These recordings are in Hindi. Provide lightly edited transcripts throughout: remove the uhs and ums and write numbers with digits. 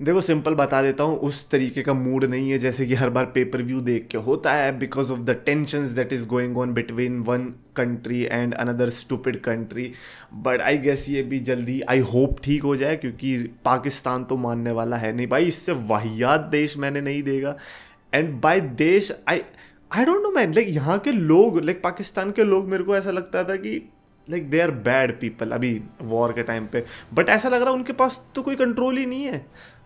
देखो सिंपल बता देता हूँ, उस तरीके का मूड नहीं है जैसे कि हर बार पेपर व्यू देख के होता है, because of the tensions that is going on between one country and another stupid country. But I guess ये भी जल्दी आई होप ठीक हो जाए, क्योंकि पाकिस्तान तो मानने वाला है नहीं भाई, इससे वाहियात देश मैंने नहीं देगा। एंड बाय देश I don't know man, like यहाँ के लोग, लाइक पाकिस्तान के लोग, मेरे को ऐसा लगता था कि like they are bad people अभी वॉर के टाइम पे, बट ऐसा लग रहा है उनके पास तो कोई कंट्रोल ही नहीं है।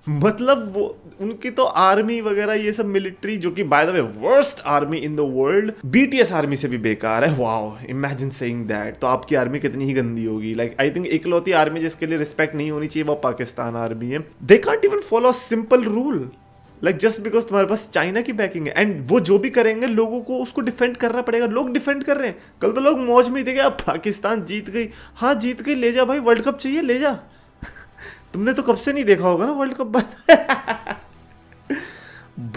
मतलब वो उनकी तो आर्मी वगैरह ये सब मिलिट्री, जो कि by the way worst army in the world, BTS army से भी बेकार है। Wow, imagine saying that. तो आपकी आर्मी कितनी ही गंदी होगी। लाइक आई थिंक इकलौती आर्मी जिसके लिए रिस्पेक्ट नहीं होनी चाहिए वो पाकिस्तान आर्मी है। They can't even follow simple rule, like just because तुम्हारे पास चाइना की बैकिंग है। एंड वो जो भी करेंगे लोगों को उसको डिफेंड करना पड़ेगा। लोग डिफेंड कर रहे हैं, कल तो लोग मौज में ही थे कि अब पाकिस्तान जीत गई, हाँ जीत गई, ले जा भाई, वर्ल्ड कप चाहिए ले जा। तुमने तो कब से नहीं देखा होगा ना वर्ल्ड कप।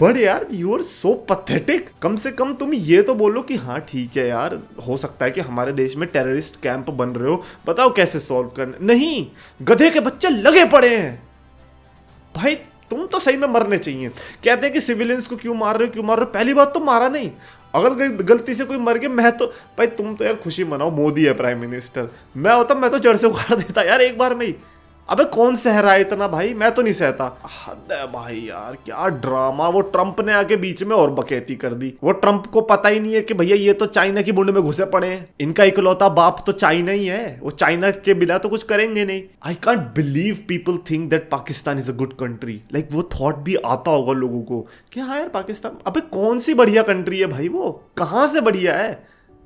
बट यार यू आर सो पथेटिक। कम से कम तुम ये तो बोलो कि हाँ ठीक है यार, हो सकता है कि हमारे देश में टेररिस्ट कैंप बन रहे हो, बताओ कैसे सॉल्व करने। नहीं, गधे के बच्चे लगे पड़े हैं भाई। तुम तो सही में मरने चाहिए। कहते हैं कि सिविलियंस को क्यों मार रहे हो, क्यों मार रहे हो। पहली बात तो मारा नहीं, अगर गलती से कोई मर गया, मैं तो भाई, तुम तो यार खुशी मनाओ, मोदी है प्राइम मिनिस्टर। मैं होता मैं तो जड़ से उखाड़ देता यार एक बार में ही। अबे कौन सह रहा है इतना भाई, मैं तो नहीं सहता। हद है भाई यार, क्या ड्रामा। वो ट्रंप ने आके बीच में और बकैती कर दी। वो ट्रंप को पता ही नहीं है कि भैया ये तो चाइना की बुंड में घुसे पड़े हैं, इनका इकलौता बाप तो चाइना ही है, वो चाइना के बिना तो कुछ करेंगे नहीं। I can't believe people think that Pakistan is a good country. Like वो थॉट भी आता होगा लोगों को कि हाँ यार पाकिस्तान, अबे कौन सी बढ़िया कंट्री है भाई, वो कहाँ से बढ़िया है।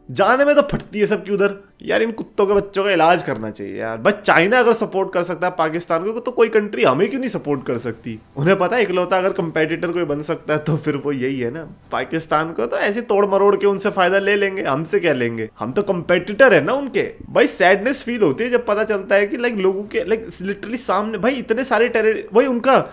जाने में तो फटती है सबकी उधर। यार इन कुत्तों के बच्चों का इलाज करना चाहिए यार। बस चाइना अगर सपोर्ट कर सकता है पाकिस्तान को, तो कोई कंट्री हमें क्यों नहीं सपोर्ट कर सकती। उन्हें पता है इकलौता अगर कंपेटिटर कोई बन सकता है तो फिर वो यही है ना। पाकिस्तान को तो ऐसे तोड़ मरोड़ के उनसे फायदा ले लेंगे, हमसे क्या लेंगे, हम तो कंपेटिटर है ना उनके। भाई सैडनेस फील होती है जब पता चलता है कि लाइक लोगों के लाइक लिटरली सामने भाई इतने सारे टेरर, वही उनका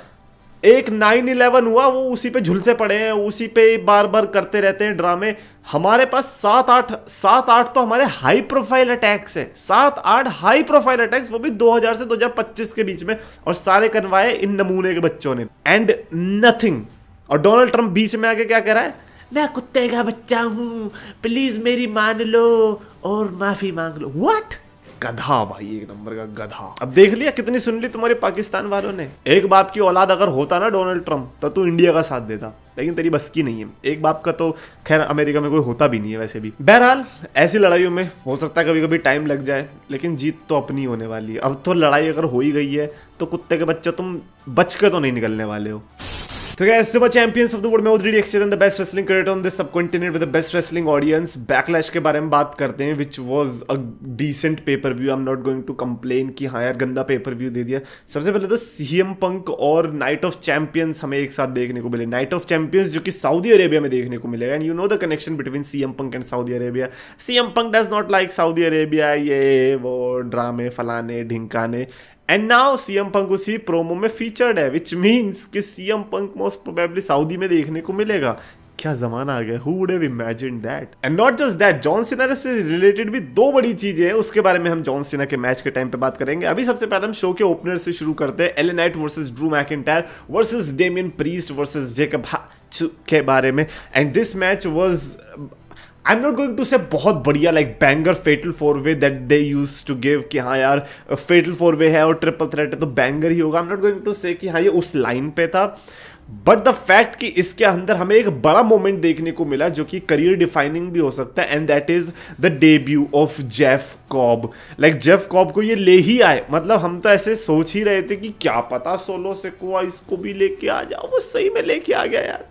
एक 9/11 हुआ, वो उसी पे झुलसे पड़े हैं, उसी पे बार बार करते रहते हैं ड्रामे। हमारे पास 7-8 तो हमारे हाई प्रोफाइल अटैक्स है, 7-8 हाई प्रोफाइल अटैक्स, वो भी 2000 से 2025 के बीच में, और सारे करवाए इन नमूने के बच्चों ने। And nothing. और डोनाल्ड ट्रंप बीच में आके क्या कह रहा है, मैं कुत्ते का बच्चा हूं, प्लीज मेरी मान लो और माफी मांग लो। व्हाट, गधा भाई, एक नंबर का गधा। अब देख लिया कितनी सुन ली तुम्हारे पाकिस्तान वालों ने। एक बाप की औलाद अगर होता ना डोनाल्ड ट्रंप, तो तू इंडिया का साथ देता, लेकिन तेरी बस की नहीं है। एक बाप का तो खैर अमेरिका में कोई होता भी नहीं है वैसे भी। बहरहाल ऐसी लड़ाइयों में हो सकता है कभी कभी टाइम लग जाए, लेकिन जीत तो अपनी होने वाली है। अब तो लड़ाई अगर हो ही गई है तो कुत्ते के बच्चे तुम बच के तो नहीं निकलने वाले हो। तो guys, super champions of the world में ODD XCN the best wrestling creator on this subcontinent with the best wrestling audience। Backlash के बारे में बात करते हैं, which was a decent pay per view। I'm not going to complain कि हाँ यार गंदा पे पर व्यू दे दिया। सबसे पहले तो CM Punk और नाइट ऑफ चैंपियंस हमें एक साथ देखने को मिले। नाइट ऑफ चैंपियंस जो कि सऊदी अरेबिया में देखने को मिलेगा, and you know the connection between CM Punk and Saudi Arabia. CM Punk does not like Saudi Arabia, ये वो ड्रामे फलाने ढिंकाने। एंड नाउ CM Punk उसी प्रोमो में फीचर्ड है, विच मीन्स कि CM Punk most probably Saudi में देखने को मिलेगा। क्या जमाना आ गया, who would have imagined that? And not just that, John Cena से रिलेटेड भी दो बड़ी चीजें हैं, उसके बारे में हम जॉन सीना के मैच के टाइम पे बात करेंगे। अभी सबसे पहले हम शो के ओपनर से शुरू करते हैं, LA Knight versus Drew McIntyre versus Damian Priest versus Jacob के बारे में। And this match was, I'm not going to say बहुत बढ़िया लाइक बैंगर फेटल 4-वे that they use to give कि हाँ यार फेटल 4-वे है और ट्रिपल थ्रेट है तो बैंगर ही होगा। I'm not going to say कि हाँ ये उस लाइन पे था, बट द फैक्ट कि इसके अंदर हमें एक बड़ा मोमेंट देखने को मिला जो कि करियर डिफाइनिंग भी हो सकता है, and that is the debut of Jeff Cobb. Like Jeff Cobb को ये ले ही आए, मतलब हम तो ऐसे सोच ही रहे थे कि क्या पता सोलो सिकोआ इसको भी लेके आ जाओ, वो सही में लेके आ गया यार,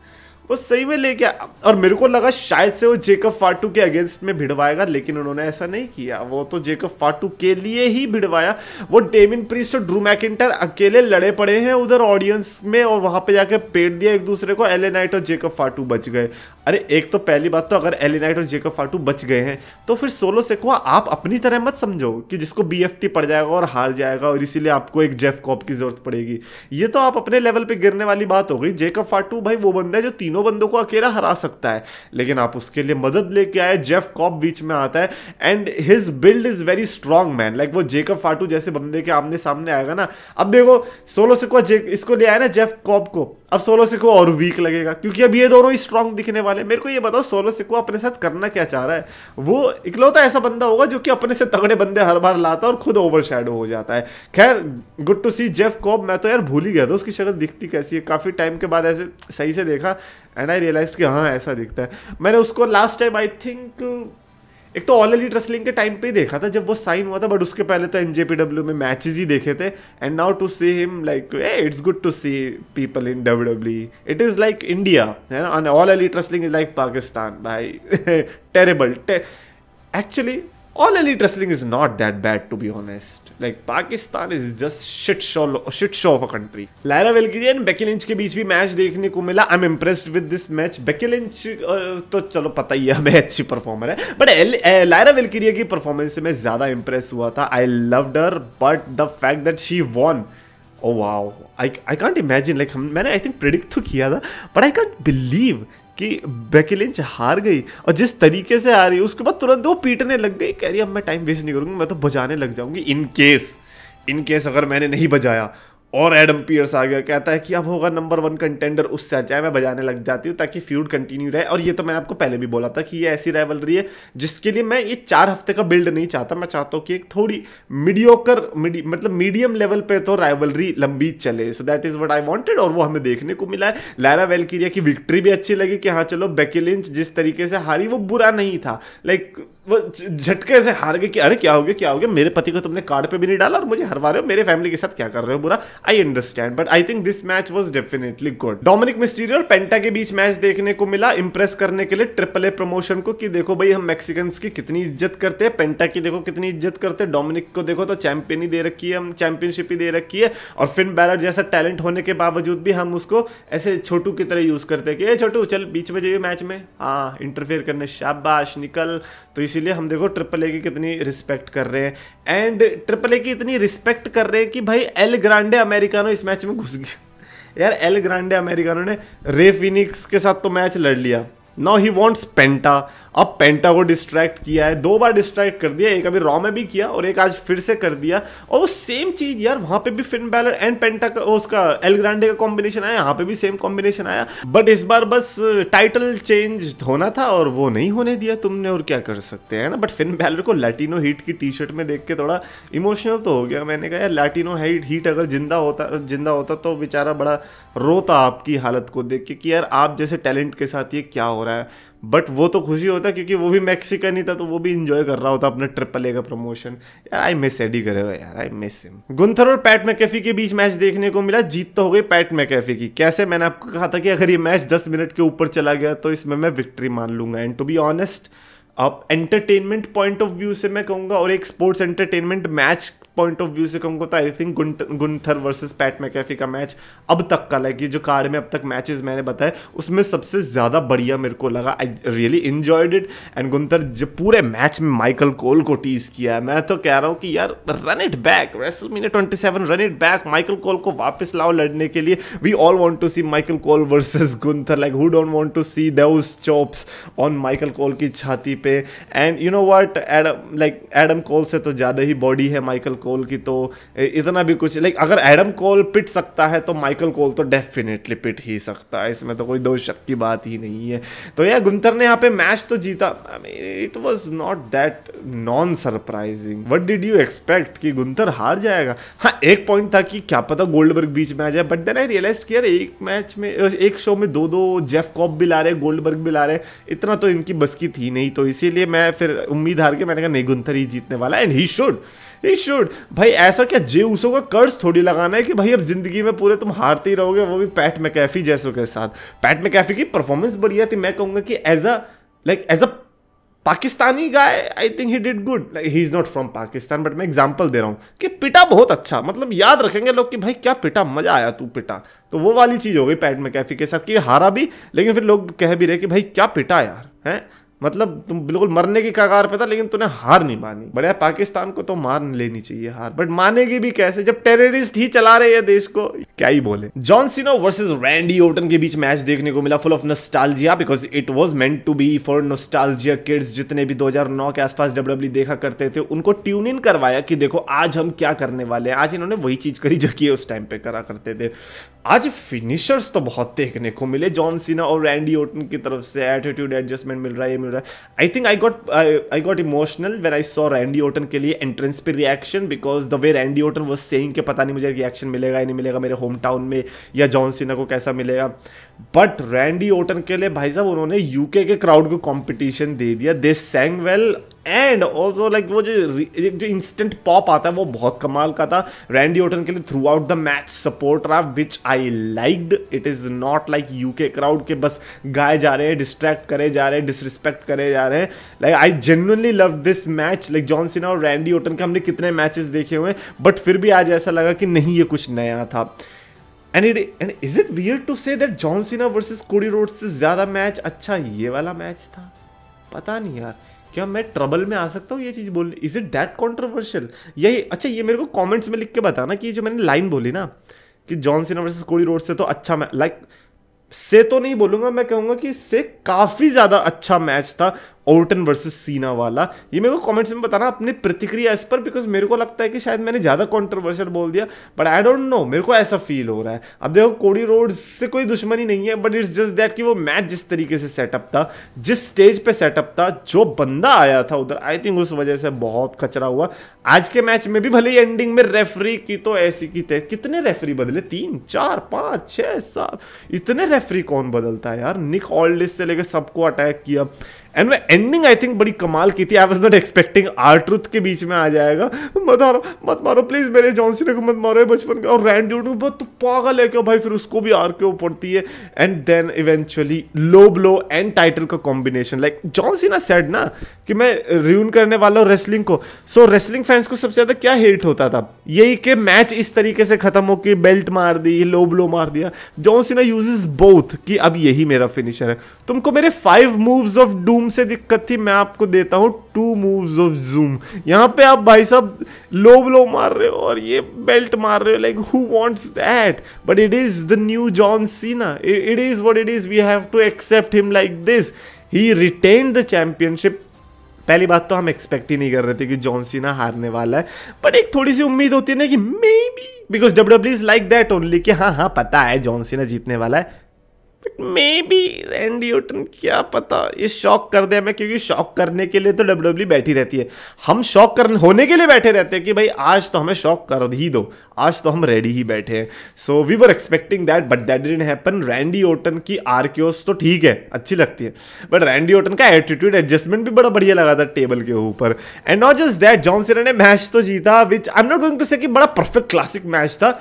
वो सही में लेके। और मेरे को लगा शायद से वो जेकब फाटू के अगेंस्ट में भिड़वाएगा, लेकिन उन्होंने ऐसा नहीं किया, वो तो जेकब फाटू के लिए ही भिड़वाया। वो डेमियन प्रीस्ट और ड्रू मैकिंटायर अकेले लड़े पड़े हैं उधर ऑडियंस में, और वहां पे जाके पेट दिया एक दूसरे को। LA नाइट और जेकब फाटू बच गए। अरे एक तो पहली बात तो अगर LA नाइट और जेकब फाटू बच गए हैं तो फिर सोलो सिकोआ आप अपनी तरह मत समझो कि जिसको BFT पड़ जाएगा और हार जाएगा और इसीलिए आपको एक जेफ कॉब की जरूरत पड़ेगी। ये तो आप अपने लेवल पे गिरने वाली बात हो गई। जेकब फाटू भाई वो बंदा है जो तीनों तीनों बंदों को अकेला हरा सकता है, लेकिन आप उसके लिए मदद लेके आए, जेफ कॉब बीच में आता है and his build is very strong man. Like वो जेकब फाटू जैसे बंदे के आमने सामने आएगा ना, अब देखो सोलो सिक्वा इसको ले आया ना जेफ कॉब को, अब सोलो सिक्वा और वीक लगेगा क्योंकि अब ये दोनों ही स्ट्रांग दिखने वाले। मेरे को ये बताओ सोलो सिक्वा अपने साथ करना क्या चाह रहा है? वो इकलौता ऐसा बंदा होगा जो कि अपने से तगड़े बंदे हर बार लाता है और खुद ओवरशैडो हो जाता है। खैर good to see Jeff Cobb. मैं तो यार भूल ही गया था उसकी शक्ल दिखती कैसी है, काफी टाइम के बाद ऐसे सही से देखा एंड आई रियलाइज कि हाँ ऐसा दिखता है। मैंने उसको लास्ट टाइम आई थिंक एक तो ऑल एलीट रेसलिंग के टाइम पे ही देखा था जब वो साइन हुआ था, बट उसके पहले तो एनजेपीडब्ल्यू में मैचेस ही देखे थे and now to see him like it's good to see people in WW. It is like India है ना, all elite wrestling is like Pakistan भाई। Terrible actually all elite wrestling is not that bad to be honest, like Pakistan is just shit show of a country. Lyra Valkyria and Becky Lynch के बीच भी मैच देखने को मिला। I am impressed with this match. Becky Lynch तो चलो पता ही है हमें अच्छी परफॉर्मर है, बट लायरा वेलकिरी की परफॉर्मेंस से मैं ज्यादा इंप्रेस हुआ था। I loved her but the fact that she von, oh wow, I can't imagine, like मैंने आई थिंक प्रेडिक्ट तो किया था बट आई कांट बिलीव कि बेकी लिंच हार गई, और जिस तरीके से आ रही है उसके बाद तुरंत वो पीटने लग गई, कह रही अब मैं टाइम वेस्ट नहीं करूंगी, मैं तो बजाने लग जाऊंगी। इन केस अगर मैंने नहीं बजाया और एडम पियर्स आ गया, कहता है कि अब होगा नंबर 1 कंटेंडर, उससे अच्छा है मैं बजाने लग जाती हूँ ताकि फ्यूड कंटिन्यू रहे। और ये तो मैंने आपको पहले भी बोला था कि ये ऐसी राइवलरी है जिसके लिए मैं ये 4 हफ्ते का बिल्ड नहीं चाहता, मैं चाहता हूँ कि एक थोड़ी मतलब मीडियम लेवल पे तो राइवलरी लंबी चले। So that is what I wanted और वो हमें देखने को मिला है। लायरा वेलकिरिया की विक्ट्री भी अच्छी लगी कि हाँ चलो बेकी लिंच जिस तरीके से हारी वो बुरा नहीं था, लाइक वो झटके से हार गए कि अरे क्या हो गया, मेरे पति को तुमने कार्ड पे भी नहीं डाला और मुझे हरवा रहे हो, मेरे फैमिली के साथ क्या कर रहे हो बुरा। I understand but I think this match was definitely good. Dominik Mysterio और पेंटा के बीच मैच देखने को मिला, इंप्रेस करने के लिए ट्रिपल ए प्रमोशन को कि देखो भाई हम मैक्सिकन्स की कितनी इज्जत करते हैं, पेंटा की देखो कितनी इज्जत करते हैं, डोमिनिक को देखो तो चैंपियन ही दे रखी है, हम चैंपियनशिप ही दे रखी है, और फिन बैलर जैसा टैलेंट होने के बावजूद भी हम उसको ऐसे छोटू की तरह यूज करते हैं कि ए छोटू चल बीच में जाइए मैच में, हाँ इंटरफेयर करने, शाबाश निकल। तो इसीलिए हम देखो ट्रिपल ए की कितनी रिस्पेक्ट कर रहे हैं एंड ट्रिपल ए की इतनी रिस्पेक्ट कर रहे हैं कि भाई एल ग्रांडे अमेरिकानो इस मैच में घुस गया। यार एल ग्रांडे अमेरिकानो ने रे फिनिक्स के साथ तो मैच लड़ लिया, नाउ ही वांट्स पेंटा। अब पेंटा को डिस्ट्रैक्ट किया है, 2 बार डिस्ट्रैक्ट कर दिया, एक अभी रॉ में भी किया और एक आज फिर से कर दिया, और वो सेम चीज यार वहां पे भी फिन बैलर एंड पेंटा का उसका एल ग्रांडे का कॉम्बिनेशन आया, यहाँ पे भी सेम कॉम्बिनेशन आया, बट इस बार बस टाइटल चेंज होना था और वो नहीं होने दिया तुमने, और क्या कर सकते हैं ना। बट फिन बैलर को लैटिनो हीट की टी शर्ट में देख के थोड़ा इमोशनल तो हो गया। मैंने कहा यार लैटिनो हीट अगर जिंदा होता तो बेचारा बड़ा रोता आपकी हालत को देख के कि यार आप जैसे टैलेंट के साथ ये क्या हो रहा है। बट वो तो खुशी होता क्योंकि वो भी मैक्सिकन ही था, तो वो भी इंजॉय कर रहा होता अपने ट्रिपल ए का प्रमोशन। यार आई मिस एडी गरेरो यार, आई मिस हिम। गुंथर और पैट मैकेफी के बीच मैच देखने को मिला, जीत तो हो गई पैट मैकेफी की। कैसे? मैंने आपको कहा था कि अगर ये मैच 10 मिनट के ऊपर चला गया तो इसमें मैं विक्ट्री मान लूंगा। एंड टू बी ऑनेस्ट अब एंटरटेनमेंट पॉइंट ऑफ व्यू से मैं कहूँगा और एक sports entertainment match point of view से कहूँगा तो I think Gunther versus PAT McAfee का मैच अब तक का, लाइक ये जो कार्ड में अब तक मैचेस मैंने बताए उसमें सबसे ज़्यादा बढ़िया मेरे को लगा। I really enjoyed it. And Gunther जो पूरे मैच में माइकल कोल को टीज किया है, मैं तो कह रहा हूँ कि यार run it back, WrestleMania 27 run it back, Michael Cole को वापस लाओ लड़ने के लिए। We all want to see Michael Cole versus Gunther, like who don't want to see those chops on Michael Cole की छाती पे। And you know what, Adam Cole से तो ज़्यादा ही बॉडी है माइकल कोल की, तो इतना भी कुछ लाइक अगर एडम कोल पिट सकता है तो माइकल कोल तो डेफिनेटली पिट ही सकता है, इसमें तो कोई दो शक की बात ही नहीं है। तो यार गुंथर ने यहाँ पे मैच तो जीता, I mean it was not that non surprising. What did you expect कि गुंथर हार जाएगा? हाँ एक पॉइंट था कि क्या पता गोल्डबर्ग बीच में आ जाए, बट देन आई रियलाइज कि यार एक मैच में एक शो में दो जेफ कॉब भी ला रहे, गोल्डबर्ग भी ला रहे, इतना तो इनकी बस की थी नहीं। तो इसीलिए मैं फिर उम्मीद हार के मैंने कहा नहीं गुंथर ही जीतने वाला, एंड ही शुड। भाई ऐसा क्या जे उसो का कर्ज थोड़ी लगाना है कि भाई अब जिंदगी में पूरे तुम हारते ही रहोगे, वो भी पैट मैकेफी जैसों के साथ। पैट मैकेफी की परफॉर्मेंस बढ़िया थी, मैं कहूंगा कि as a Pakistani guy I think he did good. Like he is not from Pakistan but मैं एग्जांपल दे रहा हूँ कि पिटा बहुत अच्छा, मतलब याद रखेंगे लोग कि भाई क्या पिटा, मजा आया तू पिटा। तो वो वाली चीज हो गई पैट मैकेफी के साथ कि हारा भी लेकिन फिर लोग कह भी रहे कि भाई क्या पिटा यार है, मतलब तुम बिल्कुल मरने की कगार पे था, लेकिन तूने हार नहीं मानी। बढ़िया, पाकिस्तान को तो मान लेनी चाहिए हार, बट मानेगी भी कैसे जब टेररिस्ट ही चला रहे हैं देश को। क्या ही बोले। John Cena versus Randy Orton के बीच मैच देखने को मिला, full of nostalgia, because it was meant to be for nostalgia kids. जितने भी 2009 के आसपास डब्ल्यूडब्ल्यू देखा करते थे उनको ट्यून इन करवाया कि देखो आज हम क्या करने वाले हैं। आज इन्होंने वही चीज करी जो कि उस टाइम पे करा करते थे। आज फिनिशर्स तो बहुत देखने को मिले जॉन सीना और रैंडी ऑर्टन की तरफ से। एटीट्यूड एडजस्टमेंट मिल रहा है। I think I got emotional when I saw Randy Orton के लिए एंट्रेंस पे reaction, because the way Randy Orton was saying कि पता नहीं मुझे रिएक्शन मिलेगा या नहीं मिलेगा मेरे होम टाउन में, या जॉन सीना को कैसा मिलेगा। बट रैंडी ऑर्टन के लिए भाई साहब उन्होंने यूके के क्राउड को कंपटीशन दे दिया। They sang well and also like वो जो इंस्टेंट पॉप आता है वो बहुत कमाल का था। रैंडी ऑर्टन के लिए throughout the match support रहा, which I liked. It is not like UK crowd के बस गाए जा रहे हैं, डिस्ट्रैक्ट करे जा रहे हैं, डिसरिस्पेक्ट करे जा रहे हैं। Like I genuinely love this match. Like John सीना और रैंडी ऑर्टन के हमने कितने मैचेस देखे हुए हैं, बट फिर भी आज ऐसा लगा कि नहीं ये कुछ नया था। And is it weird to say that John Cena versus Cody Rhodes से ज्यादा मैच अच्छा ये वाला मैच था? पता नहीं यार, क्या मैं ट्रबल में आ सकता हूँ ये चीज बोलने? Is it that controversial? यही अच्छा, ये मेरे को कमेंट्स में लिख के बताना कि जो मैंने लाइन बोली ना कि John Cena versus Cody Rhodes से तो अच्छा मैच, लाइक से तो नहीं बोलूंगा, मैं कहूंगा कि इससे काफी ज्यादा अच्छा मैच था ऑर्टन वर्सेस सीना वाला। ये मेरे को कमेंट्स में बताना अपनी प्रतिक्रिया इस पर, बिकॉज मेरे को लगता है कि शायद मैंने ज्यादा कंट्रोवर्शियल बोल दिया, बट आई डोंट नो, मेरे को ऐसा फील हो रहा है। अब देखो कोडी रोड्स से कोई दुश्मनी नहीं है, बट इट्स जस्ट दैट कि वो मैच जिस तरीके से सेटअप था, जिस स्टेज पे सेटअप था, जो बंदा आया था उधर, आई थिंक उस वजह से बहुत कचरा हुआ। आज के मैच में भी भले ही एंडिंग में रेफरी की तो ऐसी की थे, कितने रेफरी बदले, 3 4 5 6 7, इतने रेफरी कौन बदलता है यार। निक ऑल्डिस से लेकर सबको अटैक किया। एंड वो एंडिंग आई थिंक बड़ी कमाल की थी। I was not expecting are-truth के बीच में आ जाएगा। मत मारो प्लीज मेरे जॉन सीना को, मत मारो बचपन का। और रैंडी ऑर्टन बहुत पागल है क्या भाई, फिर उसको भी आर के पड़ती है। And then eventually low blow and title का combination. Like John Cena said ना कि मैं रियून करने वाला हूँ रेसलिंग को। सो रेसलिंग फैंस को सबसे ज्यादा क्या हेट होता था, यही कि मैच इस तरीके से खत्म हो कि बेल्ट मार दी, लो ब्लो मार दिया। जॉन सीना यूजेस बोथ कि अब यही मेरा फिनिशर है। तुमको मेरे 5 मूव्स ऑफ डूम से दिक्कत थी, मैं आपको देता हूं 2 मूव्स ऑफ जूम। यहां पे आप भाई साहब लो ब्लो मार रहे हो और ये बेल्ट मार रहे हो। Like who wants that? But it is the new John Cena, it is what it is, we have to accept him like this. He retained the championship. पहली बात तो हम एक्सपेक्ट ही नहीं कर रहे थे कि जॉन सीना हारने वाला है, बट एक थोड़ी सी उम्मीद होती है ना कि maybe, because WWE is like that only कि हाँ पता है जॉन सीना जीतने वाला है, मे बी रैंडी ऑर्टन, क्या पता ये शॉक कर दे हमें, क्योंकि शॉक करने के लिए तो डब्ल्यूडब्ल्यू बैठी रहती है। हम शॉक करने होने के लिए बैठे रहते हैं कि भाई आज तो हमें शॉक कर ही दो, आज तो हम रेडी ही बैठे हैं। So we were expecting that, but that didn't happen. Randy Orton की आरकेओस तो ठीक है, अच्छी लगती है, बट रैंडी ऑर्टन का एटीट्यूड एडजस्टमेंट भी बड़ा बढ़िया लगा था टेबल के ऊपर। And not just that, John Cena ने मैच तो जीता, which I am not going to say कि बड़ा परफेक्ट क्लासिक मैच था,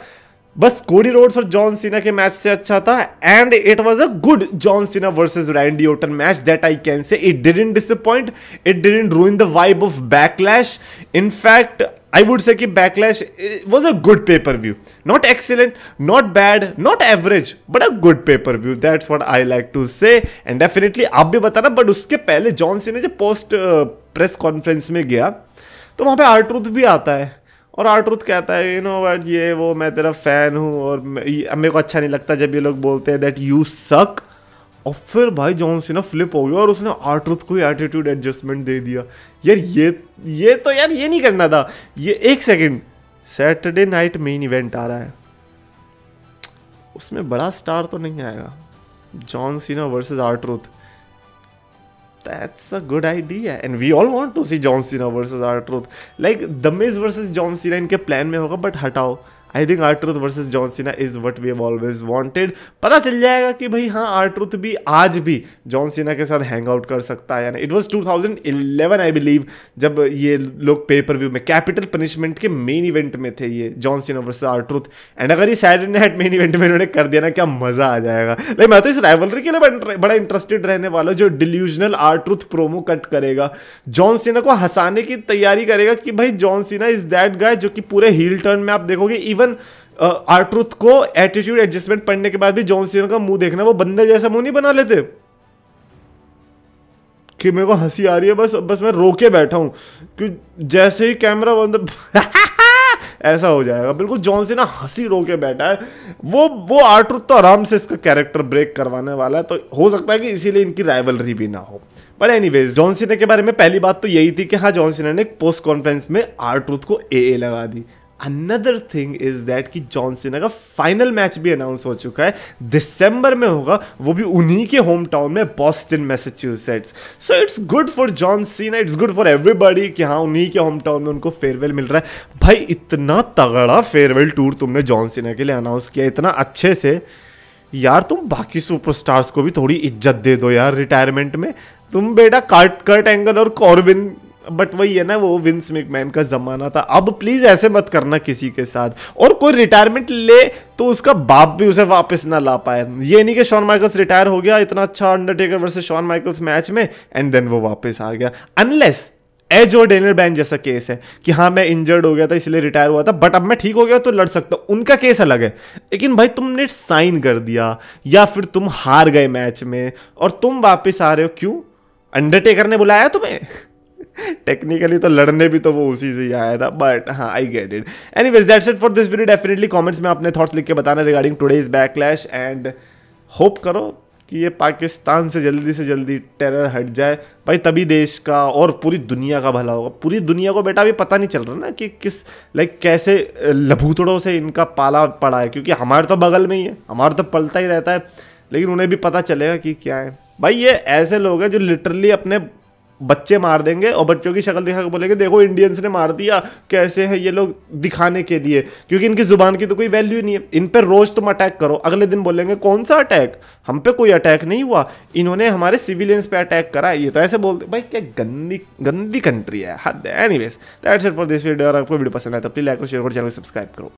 बस कोडी रोड्स और जॉन सीना के मैच से अच्छा था। And it was a good John Cena versus Randy Orton match, that I can say. It didn't disappoint, it didn't रूइन the vibe of backlash. In fact I would say कि Backlash was a good pay-per-view. Not excellent, not bad, not average, but a good pay-per-view. That's what I like to say. And definitely आप भी बताना, but उसके पहले जॉन सीना जब पोस्ट प्रेस कॉन्फ्रेंस में गया तो वहाँ पे आर-ट्रुथ भी आता है और आर-ट्रुथ कहता है, यू नो व्हाट, ये वो मैं तेरा फैन हूँ और मेरे को अच्छा नहीं लगता जब ये लोग बोलते हैं दैट यू सक। और फिर भाई जॉन सीना फ्लिप हो गया और उसने आर-ट्रुथ को एटीट्यूड एडजस्टमेंट दे दिया। यार ये तो यार ये नहीं करना था। ये एक second, Saturday night main event आ रहा है, उसमें बड़ा स्टार तो नहीं आएगा, John Cena versus are-truth. That's a good idea, and we all want to see John Cena versus R-Truth. Like The Miz versus John Cena इनके प्लान में होगा, बट हटाओ, I think R-Truth versus John Cena is what we have always wanted. पता चल जाएगा कि भाई हाँ R-Truth भी आज भी जॉन सीना के साथ हैंग आउट कर सकता है या नहीं। इट वाज 2011 आई बिलीव जब ये लोग पेपर व्यू में कैपिटल पनिशमेंट के मेन इवेंट में थे, ये John Cena versus R-Truth। And अगर ये सैटरडे नाइट मेन इवेंट में इन्होंने कर दिया ना, क्या मजा आ जाएगा। लाइक मैं तो इस राइवलरी के लिए बड़ा इंटरेस्टेड रहने वाला हूं, जो डिल्यूजनल R-Truth प्रोमो कट करेगा, जॉन सीना को हंसाने की तैयारी करेगा कि भाई John Cena is that guy, जो कि पूरे हील टर्न में आप देखोगे इवन R-Truth को एटीट्यूड एडजस्टमेंट पढ़ने के बाद भी जॉन सीना का मुंह देखना, वो बंदे जैसा मुंह नहीं बना लेते। कि मेरे को हंसी आ रही है, बस मैं रोके बैठा हूँ कि जैसे ही कैमरा बंद ऐसा हो जाएगा। बिल्कुल जॉन सीना हंसी रोके बैठा है। वो आर्ट्रूथ तो आराम से इसका कैरेक्टर ब्रेक करवाने वाला है, तो हो सकता है कि इसीलिए इनकी राइवलरी भी ना हो। बट एनीवेज, जॉन सीना के बारे में पहली बात तो यही थी कि हाँ, जॉन सीना ने एक पोस्ट कॉन्फ्रेंस में आर्ट्रूथ को ए लगा दी। अनदर थिंग इज दैट कि जॉन सीना का फाइनल मैच भी अनाउंस हो चुका है, दिसंबर में होगा, वो भी उन्हीं के होम टाउन में, Boston Massachusetts. So it's good for John Cena, it's good for everybody कि हाँ, उन्हीं के होम टाउन में उनको फेयरवेल मिल रहा है। भाई इतना तगड़ा फेयरवेल टूर तुमने जॉन सीना के लिए अनाउंस किया इतना अच्छे से, यार तुम बाकी सुपरस्टार्स को भी थोड़ी इज्जत दे दो यार रिटायरमेंट में। तुम बेटा कर्ट एंगल और कॉर्बिन, बट वही है ना, वो विंस मैकमैन का जमाना था। अब प्लीज ऐसे मत करना किसी के साथ। और कोई रिटायरमेंट ले तो उसका बाप भी उसे वापस ना ला पाए। ये नहीं कि शॉन माइकल्स रिटायर हो गया इतना अच्छा Undertaker versus Shawn Michaels match में एंड देन वो वापस आ गया, अनलेस एज और डेनियल ब्रायन जैसा केस है कि हाँ मैं इंजर्ड हो गया था इसलिए रिटायर हुआ था, बट अब मैं ठीक हो गया तो लड़ सकता हूं, उनका केस अलग है। लेकिन भाई तुमने साइन कर दिया या फिर तुम हार गए मैच में और तुम वापस आ रहे हो, क्यों? अंडरटेकर ने बुलाया तुम्हें? टेक्निकली तो लड़ने भी तो वो उसी से ही आया था, बट हाँ I get it. Anyways that's it for this video. Definitely comments में अपने थॉट्स लिख के बताना regarding today's backlash, and hope करो कि ये पाकिस्तान से जल्दी टेरर हट जाए भाई, तभी देश का और पूरी दुनिया का भला होगा। पूरी दुनिया को बेटा अभी पता नहीं चल रहा ना कि किस कैसे लभूतड़ों से इनका पाला पड़ा है, क्योंकि हमारे तो बगल में ही है, हमारा तो पलता ही रहता है, लेकिन उन्हें भी पता चलेगा कि क्या है। भाई ये ऐसे लोग हैं जो लिटरली अपने बच्चे मार देंगे और बच्चों की शक्ल दिखा के बोलेंगे देखो इंडियंस ने मार दिया, कैसे हैं ये लोग, दिखाने के लिए, क्योंकि इनकी जुबान की तो कोई वैल्यू नहीं है। इन पर रोज तुम अटैक करो, अगले दिन बोलेंगे कौन सा अटैक, हम पे कोई अटैक नहीं हुआ, इन्होंने हमारे सिविलियंस पे अटैक करा, ये तो ऐसे बोलते। भाई क्या गंदी कंट्री है, हद है। Anyways that's it for this video. और आपको वीडियो पसंद आए तो प्लीज लाइक और शेयर करो, चैनल को सब्सक्राइब करो।